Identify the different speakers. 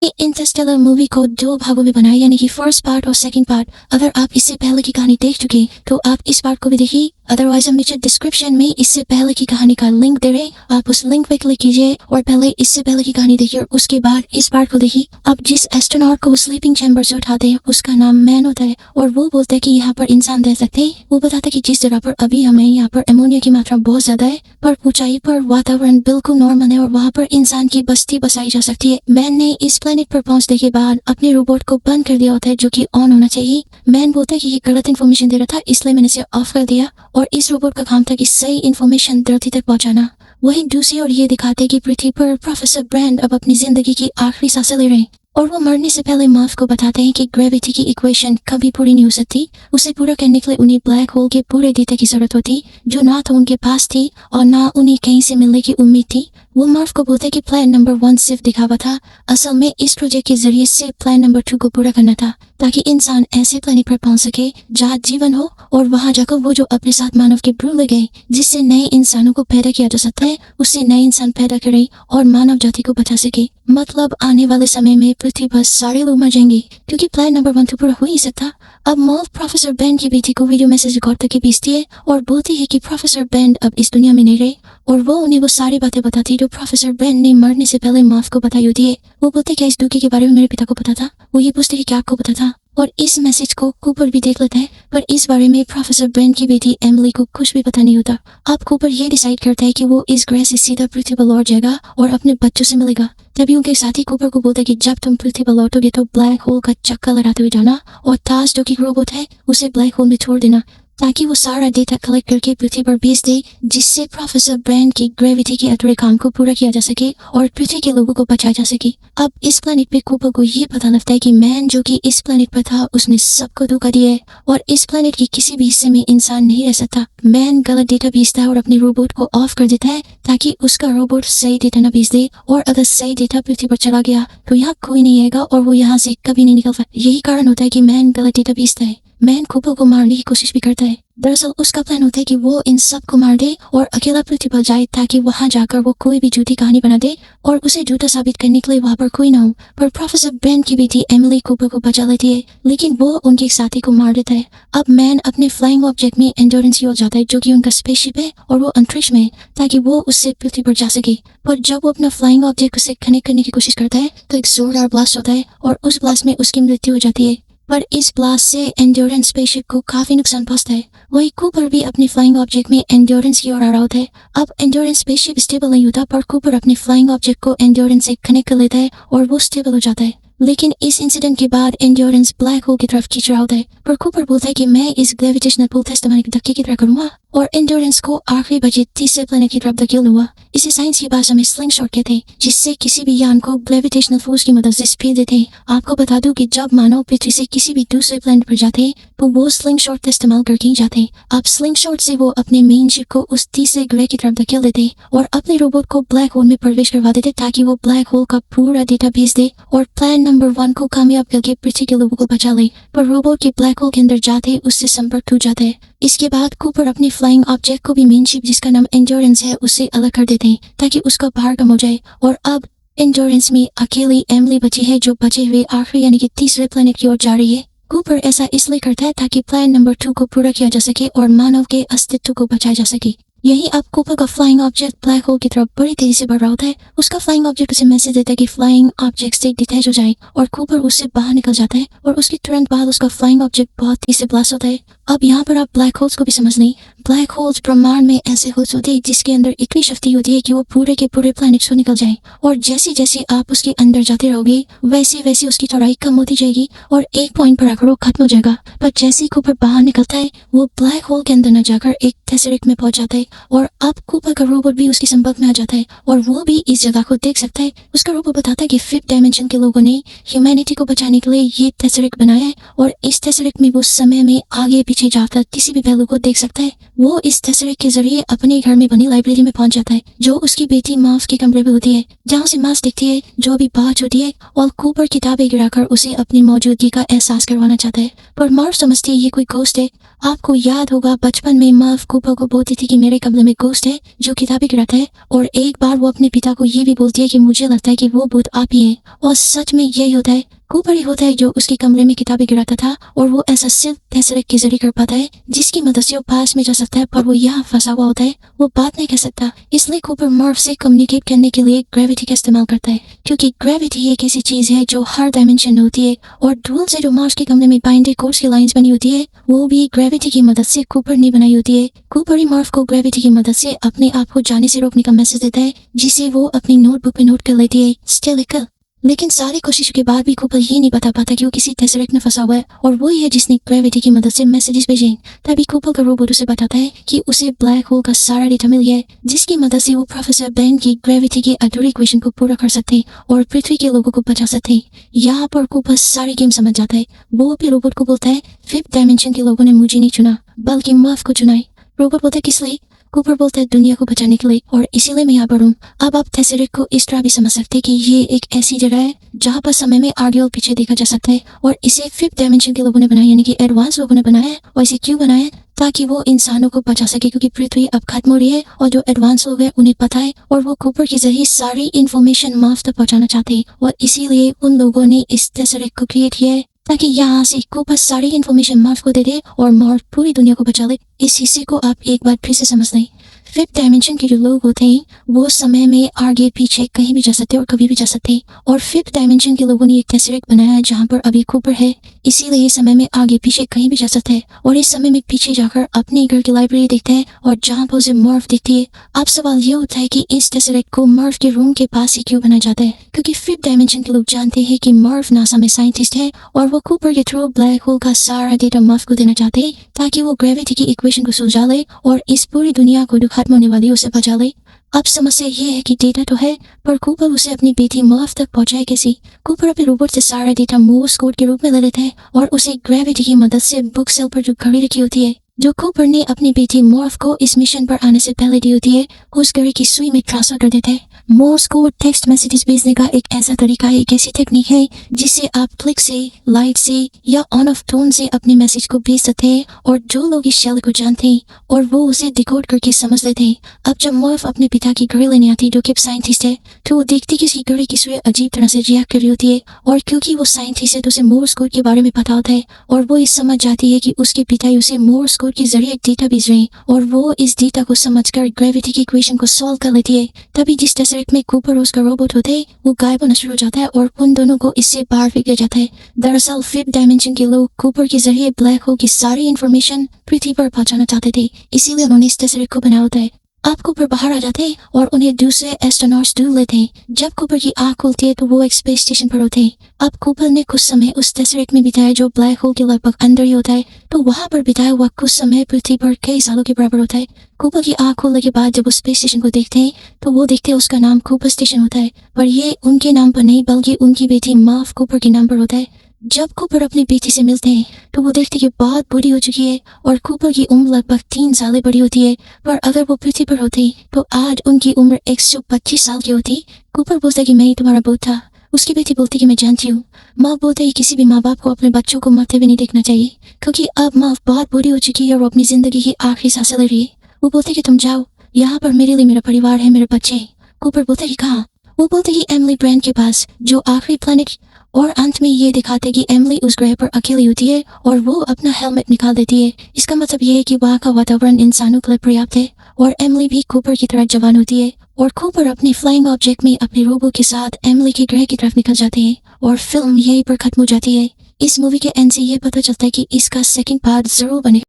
Speaker 1: Interstellar movie को दो भागों में बनाया, यानी कि फर्स्ट पार्ट और सेकंड पार्ट। अगर आप इससे पहले की कहानी देख चुके तो आप इस पार्ट को भी देखिए, अदरवाइज हम नीचे डिस्क्रिप्शन में इससे पहले की कहानी का लिंक दे रहे, आप उस लिंक पे क्लिक कीजिए और पहले इससे पहले की कहानी देखिए और उसके बाद इस पार्ट को देखिए। अब जिस एस्ट्रोनॉट को स्लीपिंग चैम्बर से उठाते हैं उसका नाम मैन होता है और वो बोलता है कि यहाँ पर इंसान रह सकते हैं। वो बताता है कि जिस जगह पर अभी हमें यहाँ पर अमोनिया की मात्रा बहुत ज्यादा है, पर ऊंचाई पर वातावरण बिल्कुल नॉर्मल है और वहाँ पर इंसान की बस्ती बसाई जा सकती है। मैन ने इस प्लेनेट पर पहुंचने के बाद अपने रोबोट को बंद कर दिया होता है, जो कि ऑन होना चाहिए। मैन बोलता है कि ये गलत इन्फॉर्मेशन दे रहा था, इसलिए मैंने इसे ऑफ कर दिया और इस रोबोट का काम था कि सही इन्फॉर्मेशन धरती तक पहुंचाना। वहीं दूसरी ओर ये दिखाते कि पृथ्वी पर प्रोफेसर ब्रैंड अब अपनी जिंदगी की आखिरी सांसें ले रहे हैं और वो मरने से पहले मार्व को बताते हैं कि ग्रेविटी की इक्वेशन कभी पूरी नहीं हो सकती। उसे पूरा करने के लिए उन्हें ब्लैक होल के पूरे डेटा की जरूरत होती, जो ना तो उनके पास थी और ना उन्हें कहीं से मिलने की उम्मीद थी। वो मार्व को बोलते कि प्लान नंबर 1 सिर्फ दिखावा था, असल में इस प्रोजेक्ट के जरिए से प्लान नंबर 2 को पूरा करना था, ताकि इंसान ऐसे प्लेनेट पर पहुंच सके जहाँ जीवन हो और वहां जाकर वो जो अपने साथ मानव के ब्रू ले गए, जिससे नए इंसानों को पैदा किया जा सकता है, उससे नए इंसान पैदा करे और मानव जाति को बचा सके। मतलब आने वाले समय में पृथ्वी पर सारे लोग मर जाएंगे, क्योंकि प्लान नंबर 1 तो पूरा हो ही सकता। अब मॉल प्रोफेसर बेंड की बेटी को वीडियो मैसेज रिकॉर्ड करके भेजती है और बोलती है कि प्रोफेसर बेंड अब इस दुनिया में नहीं रहे, और वो उन्हें वो सारी बातें बताती जो प्रोफेसर बेंड ने मरने से पहले मार्व को बताई होती है। वो बोलते क्या इस दुखी के बारे में मेरे पिता को पता था? वो ये पूछते कि क्या आपको पता था? और इस मैसेज को कूपर भी देख लेता है, पर इस बारे में प्रोफेसर बेंड की बेटी एमिली को कुछ भी पता नहीं होता। अब कूपर ये डिसाइड करता है कि वो इस ग्रह से सीधा पृथ्वी पर लौट जाएगा और अपने बच्चों से मिलेगा। तभी उनके साथी कूपर को बोलता है कि जब तुम पृथ्वी पर लौटोगे तो ब्लैक होल का चक्कर लगाते हुए जाना और ताज जो कि रोबोट है उसे ब्लैक होल में छोड़ देना, ताकि वो सारा डेटा कलेक्ट करके पृथ्वी पर भेज दे, जिससे प्रोफेसर ब्रैंड की ग्रेविटी के अधूरे काम को पूरा किया जा सके और पृथ्वी के लोगों को बचाया जा सके। अब इस प्लेनेट पे कूपर को ये पता लगता है कि मैन जो कि इस प्लेनेट पर था उसने सबको धोखा दिया है और इस प्लेनेट के किसी भी हिस्से में इंसान नहीं रह सकता। मैन गलत डेटा भेजता है और अपने रोबोट को ऑफ कर देता है ताकि उसका रोबोट सही डेटा न भेज दे, और अगर सही डेटा पृथ्वी पर चला गया तो यहाँ कोई नहीं आएगा और वो यहाँ से कभी नहीं निकल सकता। यही कारण होता है कि मैन गलत डेटा भेजता है। मैन कूपर को मारने की कोशिश भी करता है। दरअसल उसका प्लान होता है कि वो इन सब को मार दे और अकेला पृथ्वी पर जाए, ताकि वहां जाकर वो कोई भी झूठी कहानी बना दे और उसे झूठा साबित करने के लिए वहां पर कोई ना हो। पर प्रोफेसर ब्रैंड की बेटी एमिली कूपर को बचा लेती है, लेकिन वो उनके साथी को मार देता है। अब मैन अपने फ्लाइंग ऑब्जेक्ट में एंड्योरेंस की ओर जाता है, जो कि उनका स्पेसशिप है, और वो अंतरिक्ष में है ताकि वो उससे पृथ्वी पर जा सके। पर जब वो अपना फ्लाइंग ऑब्जेक्ट से कनेक्ट करने की कोशिश करता है तो एक जोरदार ब्लास्ट होता है और उस ब्लास्ट में उसकी मृत्यु हो जाती है। पर इस ब्लास्ट से एंड्योरेंस स्पेसशिप को काफी नुकसान पहुंचता है। वही कूपर भी अपने फ्लाइंग ऑब्जेक्ट में एंड्योरेंस की ओर आ रहा होता है। अब एंड्योरेंस स्पेसशिप स्टेबल नहीं होता, पर कूपर अपने फ्लाइंग ऑब्जेक्ट को एंड्योरेंस से कनेक्ट कर लेता है और वो स्टेबल हो जाता है। लेकिन इस इंसिडेंट के बाद एंड्योरेंस ब्लैक होल की तरफ खींच रहा होता है, पर कूपर बोलता है कि मैं इस ग्रेविटेशनल पुल टेस्ट के धक्के की तरह करूंगा और एंड्योरेंस को आखिरी बजे तीसरे प्लेनेट की तरफ धकेल दूंगा। इसे साइंस की भाषा में स्लिंग शॉट कहते हैं, जिससे किसी भी यान को ग्रेविटेशनल फोर्स की मदद से स्पीड देते हैं। आपको बता दूं कि जब मानव पृथ्वी से किसी भी दूसरे प्लेनेट पर जाते हैं तो वो स्लिंग शॉट का इस्तेमाल करके ही जाते हैं। अब स्लिंग शॉट से वो अपने मेन शिप को उस तीसरे ग्रह की तरफ धकेल देते हैं और अपने रोबोट को ब्लैक होल में प्रवेश करवा देते, ताकि वो ब्लैक होल का पूरा डेटा भेज दे और प्लान नंबर 1 को कामयाब करके पृथ्वी के लोगों को बचा ले। पर रोबोट के ब्लैक होल के अंदर जाते उससे संपर्क टूट जाता है। इसके बाद कूपर अपने फ्लाइंग ऑब्जेक्ट को भी मेन शिप जिसका नाम एंड्योरेंस है उससे अलग कर देते हैं, ताकि उसका भार कम हो जाए। और अब एंड्योरेंस में अकेली एमिली बची है, जो बचे हुए आखिरी यानी कि तीसरे प्लेनेट की ओर जा रही है। कूपर ऐसा इसलिए करता है ताकि प्लान नंबर 2 को पूरा किया जा सके और मानव के अस्तित्व को बचाया जा सके। यही अब कूपर का फ्लाइंग ऑब्जेक्ट ब्लैक होल की तरफ बड़ी तेजी से बढ़ रहा होता है। उसका फ्लाइंग ऑब्जेक्ट उसे मैसेज देता है कि फ्लाइंग ऑब्जेक्ट से डिटैच हो जाए, और कूपर उससे बाहर निकल जाता है और उसके तुरंत बाद उसका फ्लाइंग ऑब्जेक्ट बहुत तेजी से ब्लास्ट होता है। अब यहाँ पर आप ब्लैक होल्स को भी समझ लें। ब्लैक होल्स ब्रह्मांड में ऐसे होल्स होते हैं जिसके अंदर इतनी शक्ति होती है कि वो पूरे के पूरे प्लैनेट्स को निकल जाए, और जैसे जैसे आप उसके अंदर जाते रहोगे वैसे वैसे उसकी चौड़ाई कम होती जाएगी और एक पॉइंट पर आकर वो खत्म हो जाएगा। पर जैसे ही कूपर बाहर निकलता है वो ब्लैक होल के अंदर न जाकर एक टेसरेक्ट में पहुंच जाता है, और अब कूपर का रोबोट भी उसके संपर्क में आ जाता है और वो भी इस जगह को देख सकता है। उसका रोबोट बताता है कि 5th डायमेंशन के लोगों ने ह्यूमैनिटी को बचाने के लिए ये टेसरेक्ट बनाया है, और इस टेसरेक्ट में वो समय में आगे पीछे जाकर किसी भी पहलू को देख सकता है। वो इस टेसरेक्ट के जरिए अपने घर में बनी लाइब्रेरी में पहुंच जाता है, जो उसकी बेटी मार्व के कमरे में होती है, जहाँ से मार्व दिखती है जो अभी बात होती है, और कूपर किताबें गिराकर उसे अपनी मौजूदगी का एहसास करवाना चाहता है। पर मार्व समझती है ये कोई घोस्ट है। आपको याद होगा बचपन में मर्व कूपर को बोलती थी कि मेरे कमरे में गोश्त है जो किताबें गिराता है, और एक बार वो अपने पिता को ये भी बोलती है कि मुझे लगता है कि वो भूत आप ही है। और सच में यही होता है, कूपर ही होता है जो उसके कमरे में किताबें गिराता था, और वो ऐसा सिर्फ टेसरेक्ट के जरिए कर पाता है जिसकी मदद से वो पास में जा सकता है, पर वो यहाँ फंसा हुआ होता है, वो बात नहीं कर सकता। इसलिए कूपर मर्व से कम्युनिकेट करने के लिए ग्रेविटी का इस्तेमाल करता है, क्योंकि ग्रेविटी एक ऐसी चीज है जो हर डायमेंशन में होती है, और ड्यूल से जो मार्स के कमरे में बाइंडेड कोर्स की लाइंस बनी होती है वो भी ग्रेविटी की मदद से कूपर ने बनाई होती है। कूपर ही मर्व को ग्रेविटी की मदद से अपने आप को जाने से रोकने का मैसेज देता है, जिसे वो अपनी नोटबुक में नोट कर लेती है, स्टे लिखकर। लेकिन सारी कोशिशों के बाद भी कूपर ये नहीं बता पाता कि वो किसी टेसरेक्ट में फंसा हुआ है, और वो ही है जिसने ग्रेविटी की मदद से मैसेजेस भेजे। तभी कूपर का रोबोट उसे बताता है कि उसे ब्लैक होल का सारा डेटा मिल गया है, जिसकी मदद से वो प्रोफेसर बेन की ग्रेविटी की अधूरी इक्वेशन को पूरा कर सकते और पृथ्वी के लोगों को बचा सकते। यहाँ पर कूपर सारी गेम समझ जाता है। वो अपने रोबोट को बोलता है, 5th डायमेंशन के लोगों ने मुझे नहीं चुना बल्कि मर्व को चुना है। रोबोट बोलता है, किस लिए? कूपर बोलता है, दुनिया को बचाने के लिए, और इसीलिए मैं यहाँ पर हूँ। अब आप टेसरेक्ट को इस तरह भी समझ सकते हैं कि ये एक ऐसी जगह है जहाँ पर समय में आगे और पीछे देखा जा सकता है, और इसे 5th डायमेंशन के लोगों ने बनाया, यानी कि एडवांस लोगों ने बनाया है। और इसे क्यों बनाया है? ताकि वो इंसानों को बचा सके, क्योंकि पृथ्वी अब खत्म हो रही है और जो एडवांस लोग हैं उन्हें पता है, और वो कूपर के जरिए सारी इन्फॉर्मेशन मर्व तक पहुँचाना चाहते हैं, और इसीलिए उन लोगों ने इस टेसरेक्ट को क्रिएट किया है ताकि यहाँ से कूपर सारी इन्फॉर्मेशन मर्व को दे दे और मर्व पूरी दुनिया को बचा ले। इस हिस्से को आप एक बार फिर से समझ लें। 5th डायमेंशन के जो लोग होते हैं वो समय में आगे पीछे कहीं भी जा सकते हैं और कभी भी जा सकते हैं, और 5th डायमेंशन के लोगों ने एक टेसरेक्ट बनाया है जहाँ पर अभी कूपर है, इसीलिए समय में आगे पीछे कहीं भी जा सकते हैं, और इस समय में पीछे जाकर अपने घर की लाइब्रेरी देखते हैं और जहाँ पर उसे मर्व दिखती है। अब सवाल ये उठता है कि इस टेसरेक्ट को मर्व के रूम के पास ही क्यों बनाया जाता है? क्योंकि 5th डायमेंशन के लोग जानते हैं कि मर्व नासा में साइंटिस्ट है, और वो कूपर के थ्रू ब्लैक होल का सारा डेटा मर्व को देना चाहते हैं ताकि वो ग्रेविटी की इक्वेशन को सुलझा ले और इस पूरी दुनिया को खत्म होने वाली उसे बचा ले। अब समस्या ये है कि डेटा तो है, पर कूपर उसे अपनी बेटी मर्व तक पहुंचाए कैसे? कूपर अपने रोबोट से सारा डेटा मोर्स कोड के रूप में ले लेते हैं और उसे ग्रेविटी की मदद से बुक सेल पर जो घड़ी रखी होती है जो कूपर ने अपनी बेटी मर्व को इस मिशन पर आने से पहले दी होती है, उस घड़ी की सुई में ट्रांसफर कर देते हैं। मोर्स कोड टेक्स्ट मैसेजेस भेजने का एक ऐसा तरीका है, एक ऐसी टेक्निक है जिससे आप क्लिक से, लाइट से या ऑन ऑफ टोन से अपने मैसेज को भेज सकते हैं, और जो लोग इस शैली को जानते हैं और वो उसे डिकोड करके समझ लेते हैं। अब जब मर्व अपने पिता की घड़ी लेने आती है जो कि साइंटिस्ट है, तो वो देखती कि उसकी घड़ी की सुई अजीब तरह से रिएक्ट कर रही होती है, और क्योंकि वो साइंटिस्ट है तो उसे मोर्स कोड के बारे में पता होता है, और वो इस समझ जाती है कि उसके पिता उसे मोर्स कोड के जरिए एक डेटा भेज रहे हैं, और वो इस डेटा को समझकर ग्रेविटी की इक्वेशन को सॉल्व कर लेती है। तभी जिस टेसरेक्ट में कूपर और उसका रोबोट होते हैं वो गायब होना शुरू हो जाता है और उन दोनों को इससे बाहर फेंक दिया जाता है। दरअसल 5th डायमेंशन के लोग कूपर के जरिए ब्लैक होल की सारी इन्फॉर्मेशन पृथ्वी पर पहुंचाना चाहते थे, इसीलिए उन्होंने इस टेसरेक्ट को बनाया होता है। अब कूपर बाहर आ जाते हैं और उन्हें दूसरे एस्ट्रोनॉट्स ढूंढ लेते हैं। जब कूपर की आंख खुलती है तो वो एक स्पेस स्टेशन पर होते हैं। अब कूपर ने कुछ समय उस टेसरेक्ट में बिताया जो ब्लैक होल के लगभग अंदर ही होता है, तो वहां पर बिताया हुआ कुछ समय पृथ्वी पर कई सालों के बराबर होता है। कूपर की आंख खोलने के बाद जब वो स्पेस स्टेशन को देखते हैं तो वो देखते हैं उसका नाम कूपर स्टेशन होता है, पर ये उनके नाम पर नहीं बल्कि उनकी बेटी मर्व कूपर के नाम पर होता है। जब कूपर अपनी बेटी से मिलते हैं तो वो देखते कि बहुत बूढ़ी हो चुकी है और कूपर की उम्र लगभग 3 साल बड़ी होती है, पर अगर वो पृथ्वी पर होती तो आज उनकी उम्र 125 साल की होती। कूपर बोलता है कि मैं ही तुम्हारा बहुत था। उसकी बेटी बोलती कि मैं जानती हूँ। माँ बोलते है किसी भी माँ बाप को अपने बच्चों को मरते हुए नहीं देखना चाहिए, क्योंकि अब माँ बहुत बूढ़ी हो चुकी है और वो अपनी जिंदगी की आखिरी सांसें ले रही है। वो बोलते कि तुम जाओ, यहाँ पर मेरे लिए मेरा परिवार है, मेरे बच्चे। कूपर बोलते कि कहाँ? वो बोलते कि एमिली ब्रांड के पास, जो आखिरी प्लेनेट, और अंत में ये दिखाते कि एमिली उस ग्रह पर अकेली होती है और वो अपना हेलमेट निकाल देती है। इसका मतलब ये है कि वहाँ का वातावरण इंसानों के लिए पर्याप्त है, और एमिली भी कूपर की तरह जवान होती है, और कूपर अपने फ्लाइंग ऑब्जेक्ट में अपने रोबो के साथ एमिली के ग्रह की तरफ निकल जाते हैं, और फिल्म यहीं पर खत्म हो जाती है। इस मूवी के एंड से ये पता चलता है कि इसका सेकंड पार्ट जरूर बने।